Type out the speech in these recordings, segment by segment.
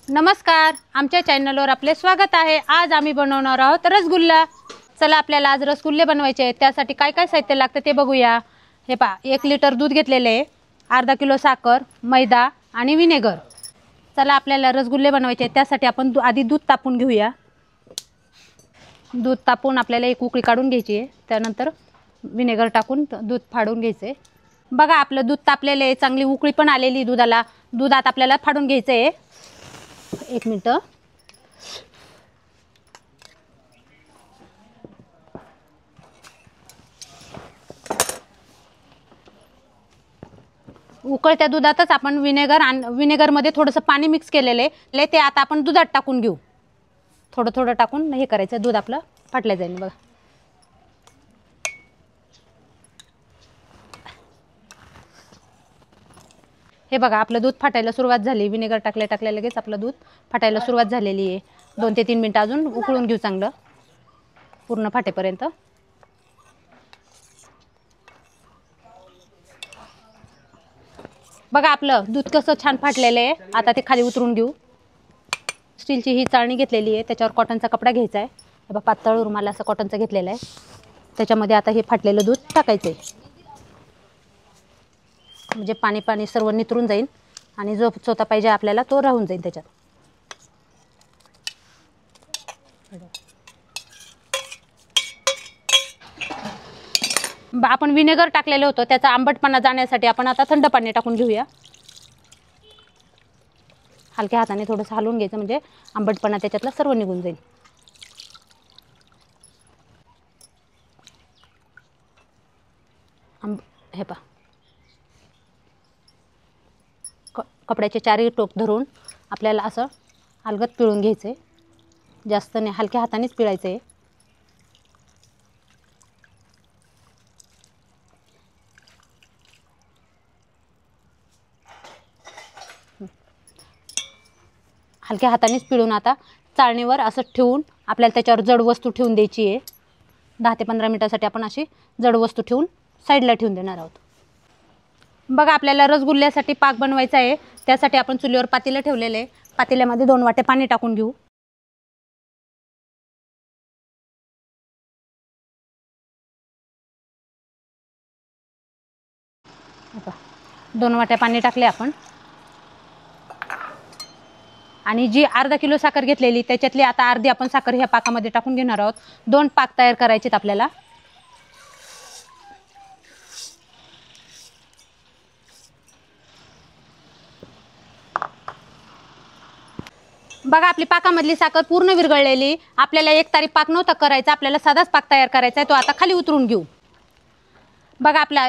नमस्कार, आमच्या चॅनलवर आपले स्वागत आहे। आज आम्ही बनवणार आहोत रसगुल्ला। चला आपल्याला आज रसगुल्ले बनवायचे आहेत। त्यासाठी काय काय साहित्य लागते ते बघूया। हे पहा, 1 लिटर दूध घेतलेले आहे, अर्धा किलो साखर, मैदा आणि विनेगर। चला आपल्याला रसगुल्ले बनवायचे आहेत। त्यासाठी आपण आधी दूध तापवून घेऊया। दूध तापवून आपल्याला एक उकळी काढून घ्यायची आहे। त्यानंतर विनेगर टाकून दूध फाडून घ्यायचे। बघा आपलं दूध तापलेले आहे, चांगली उकळी पण आलेली दुधाला। दूध आता आपल्याला फाडून घ्यायचं आहे। 1 मिनिट। उकळत्या दुधातच आपण विनेगर मध्ये थोडंसं पाणी मिक्स केलेले आहे, ते आता आपण दुधात टाकून घेऊ। थोडं थोडं टाकून हे करायचं, दूध आपलं फाटलं जाईल। बघा हे बघा, आपलं दूध फाटायला सुरुवात झाली। विनेगर टाकल्या लगेच आपलं दूध फाटायला सुरुवात झालेली आहे। 2 ते 3 मिनिटं अजून उकळून घेऊ चांगलं, पूर्ण फाटेपर्यंत। बघा आपलं दूध कसं छान फाटलेलं आहे। आता ते खाली उतरून घेऊ। स्टीलची ही चाळणी घेतलेली आहे, त्याच्यावर कॉटनचा कपडा घ्यायचा आहे। हे बघा, पातळ रुमाल असं कॉटनचा घेतलेला आहे। त्याच्यामध्ये आता हे फाटलेलं दूध टाकायचं आहे, म्हणजे पाणी पाणी सर्व नितरून जाईल आणि जो चोथा पाहिजे आपल्याला तो राहून जाईल त्याच्यात। आपण विनेगर टाकलेलं होतं, त्याचा आंबटपणा जाण्यासाठी आपण आता थंड पाणी टाकून घेऊया। हलक्या हाताने थोडंसं हलवून घ्यायचं, म्हणजे आंबटपणा त्याच्यातला सर्व निघून जाईल। हे पहा, कपड्याचे 4ही टोक धरून आपल्याला असं अलगद पिळून घ्यायचं आहे। जास्त नाही, हलक्या हातानेच पिळायचं आहे। हलक्या हातानेच पिळून आता चाळणीवर असं ठेवून आपल्याला त्याच्यावर जड वस्तू ठेवून द्यायची आहे। 10 ते 15 मिनिटासाठी आपण अशी जड वस्तू ठेवून साईडला ठेवून देणार आहोत। बघा आपल्याला रसगुल्ल्यासाठी पाक बनवायचा आहे। त्यासाठी आपण चुलीवर पातेलं ठेवलेले आहे। पातेल्यामध्ये 2 वाटे पाणी टाकून घेऊ। आता 2 वाट्या पाणी टाकले आपण, आणि जी अर्धा किलो साखर घेतलेली त्याच्यातली आता अर्धी आपण साखर ह्या पाकामध्ये टाकून घेणार आहोत। 2 पाक तयार करायचे आपल्याला। बघा आपली पाकामधली साखर पूर्ण विरघळलेली। आपल्याला एक तारी पाक नव्हता करायचा, आपल्याला साधाच पाक तयार करायचा आहे। तो आता खाली उतरून घेऊ। बघा आपला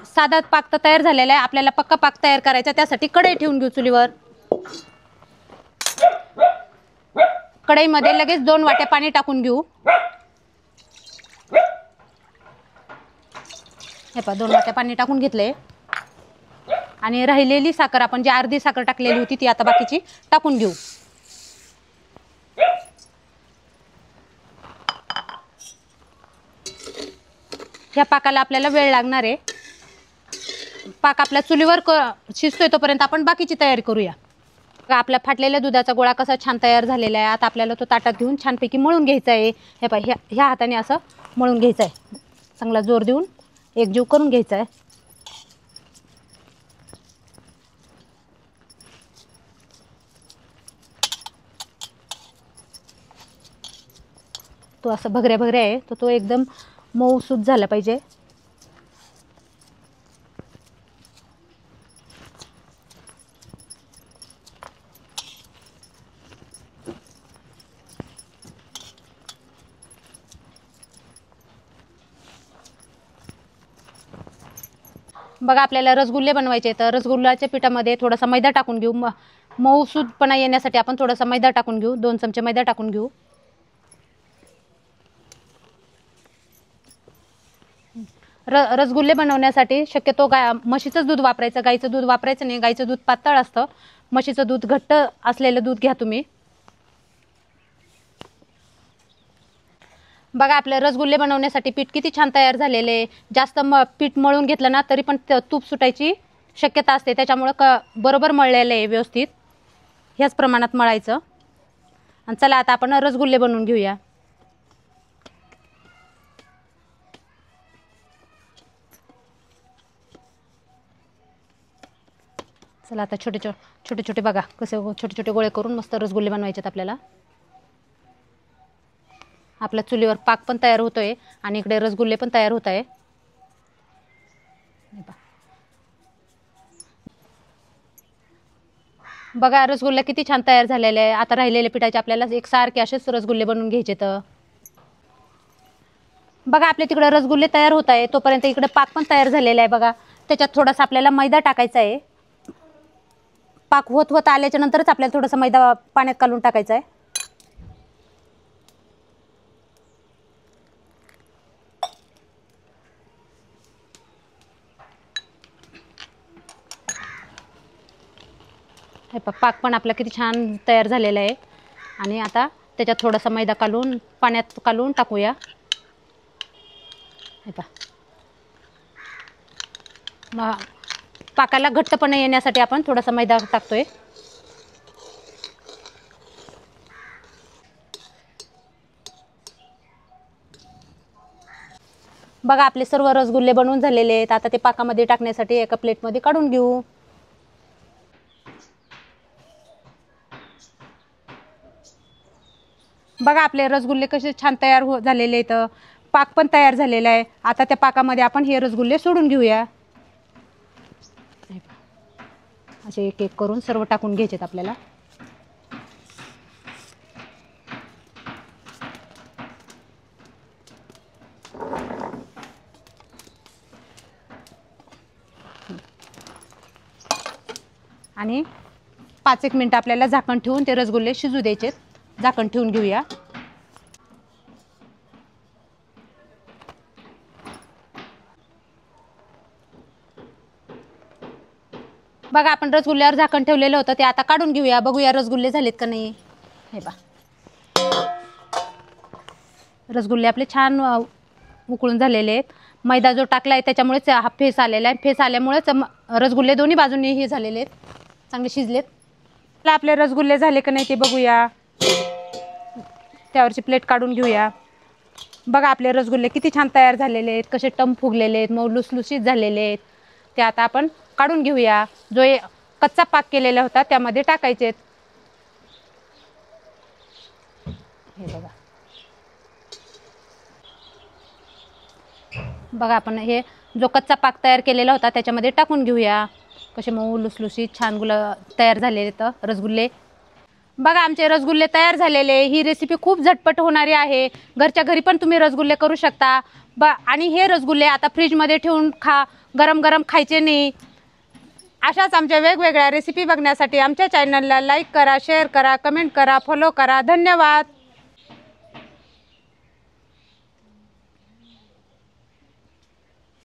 साधा पाक तर तयार झालेला आहे। आपल्याला पक्का पाक तयार करायचा, त्यासाठी कढई ठेवून घेऊ चुलीवर। कढईमध्ये लगेच 2 वाट्या पाणी टाकून घेऊ। हे पहा, 2 वाट्या पाणी टाकून घेतले, आणि राहिलेली साखर आपण जी अर्धी साखर टाकलेली होती ती आता बाकीची टाकून घेऊ। ह्या पाकाला आपल्याला वेळ लागणार आहे। पाक आपल्या चुलीवर शिजतोय तोपर्यंत आपण बाकीची तयारी करूया। आपल्या फाटलेल्या दुधाचा गोळा कसा छान तयार झालेला आहे। आता आपल्याला तो ताटात घेऊन छानपैकी मळून घ्यायचा आहे। हे पहा, ह्या हाताने असं मळून घ्यायचं आहे, चांगला जोर देऊन एकजीव करून घ्यायचा आहे। तो असं भगऱ्या भगऱ्या आहे, तो एकदम मऊसूत झाला पाहिजे। बघा आपल्याला रसगुल्ले बनवायचे, तर रसगुल्ल्याच्या पिठामध्ये थोडासा मैदा टाकून घेऊ। मऊसूतपणा येण्यासाठी आपण थोडासा मैदा टाकून घेऊ। 2 चमचे मैदा टाकून घेऊ। रसगुल्ले बनवण्यासाठी शक्यतो म्हशीचं दूध वापरायचं, गाईचं दूध वापरायचं नाही। गाईचं दूध पातळ असतं, म्हशीचं दूध घट्ट असलेलं दूध घ्या तुम्ही। बघा आपले रसगुल्ले बनवण्यासाठी पीठ किती छान तयार झालेले आहे। जास्त पीठ मळून घेतलं ना तरी पण तूप सुटायची शक्यता असते, त्याच्यामुळे बरोबर मळलेलं आहे व्यवस्थित। ह्याच प्रमाणात मळायचं. आणि चला आता आपण रसगुल्ले बनवून घेऊया. चला आता छोटे छोटे बघा कसे छोटे छोटे गोळे करून मस्त रसगुल्ले बनवायचे आहेत आपल्याला. आपल्या चुलीवर पाक पण तयार होतोय आणि इकडे रसगुल्ले पण तयार होत आहे. बघा रसगुल्ले किती छान तयार झालेले आहे. आता राहिलेले पिठाचे आपल्याला एकसारखे असेच रसगुल्ले बनवून घ्यायचे. तर बघा आपल्या तिकडे रसगुल्ले तयार होत आहे तोपर्यंत इकडे पाक पण तयार झालेला आहे. बघा त्याच्यात थोडासा आपल्याला मैदा टाकायचा आहे. पाक होत आल्याच्या नंतरच आपल्याला थोडासा मैदा पाण्यात घालून टाकायचा आहे. हे पाक पण आपला किती छान तयार झालेला आहे. आणि आता त्याच्यात थोडासा मैदा घालून पाण्यात घालून टाकूया. हे पाकाला घट्टपणा येण्यासाठी आपण थोडासा मैदा टाकतोय. बघा आपले सर्व रसगुल्ले बनवून झालेले आहेत. आता ते पाकामध्ये टाकण्यासाठी एका प्लेटमध्ये काढून घेऊ. बघा आपले रसगुल्ले कसे छान तयार झालेले आहेत. पाक पण तयार झालेला आहे. आता त्या पाकामध्ये आपण हे रसगुल्ले सोडून घेऊया. असे एक एक करून सर्व टाकून घ्यायचे आपल्याला. आणि 5-1 मिनिट आपल्याला झाकण ठेवून ते रसगुल्ले शिजू द्यायचे. झाकण ठेवून घेऊया. बघा आपण रसगुल्ल्यावर झाकण ठेवलेलं होतं ते आता काढून घेऊया. बघूया रसगुल्ले झालेत का नाही. हे रसगुल्ले आपले छान उकळून झालेले आहेत. मैदा जो टाकला आहे त्याच्यामुळेच हा फेस आलेला आहे. फेस आल्यामुळेच रसगुल्ले दोन्ही बाजूंनी हे झालेले आहेत, चांगले शिजलेत. आपले रसगुल्ले झाले का नाही ते बघूया. त्यावरची प्लेट काढून घेऊया. बघा आपले रसगुल्ले किती छान तयार झालेले आहेत. कसे टम फुगलेले आहेत, मऊ लुसलुशीत झालेले आहेत. ते आता आपण काढून घेऊया. जो कच्चा पाक केलेला होता त्यामध्ये टाकायचे. हे बघा आपण हे जो कच्चा पाक तयार केलेला होता त्याच्यामध्ये टाकून घेऊया. कसे मऊ लुसलुशीत छान तयार झालेले आहेत रसगुल्ले. बघा आमचे रसगुल्ले तयार झालेले. ही रेसिपी खूप झटपट होणारी आहे. घरच्या घरी पण तुम्ही रसगुल्ले करू शकता. आणि हे रसगुल्ले आता फ्रीजमध्ये ठेवून गरम गरम खायचे नाही. अशाच आमच्या वेगवेगळ्या रेसिपी बघण्यासाठी आमच्या चॅनलला लाईक करा, शेअर करा, कमेंट करा, फॉलो करा. धन्यवाद.